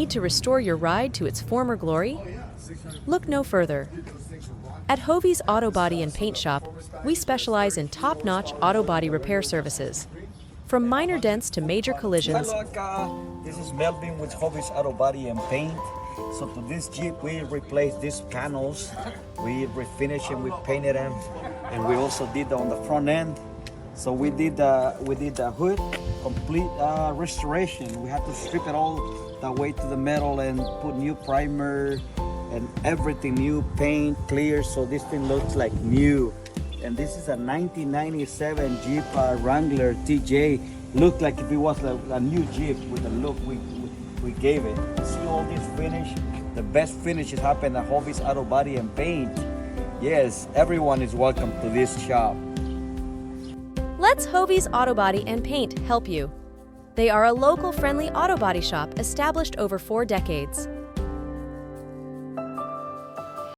Need to restore your ride to its former glory? Look no further. At Hovees Auto Body and Paint Shop, we specialize in top-notch auto body repair services. From minor dents to major collisions. Hello, this is Melvin with Hovees Auto Body and Paint. So to this Jeep, we replaced these panels. We refinished them, we painted them, and we also did on the front end. So we did the hood, complete restoration. We had to strip it all the way to the metal and put new primer and everything, new paint, clear, so this thing looks like new. And this is a 1997 Jeep Wrangler TJ. Looked like if it was a new Jeep with the look we gave it. See all this finish? The best finishes happen at Hovees Auto Body and Paint. Yes, everyone is welcome to this shop. Let's Hovees Auto Body and Paint help you. They are a local friendly auto body shop established over 4 decades.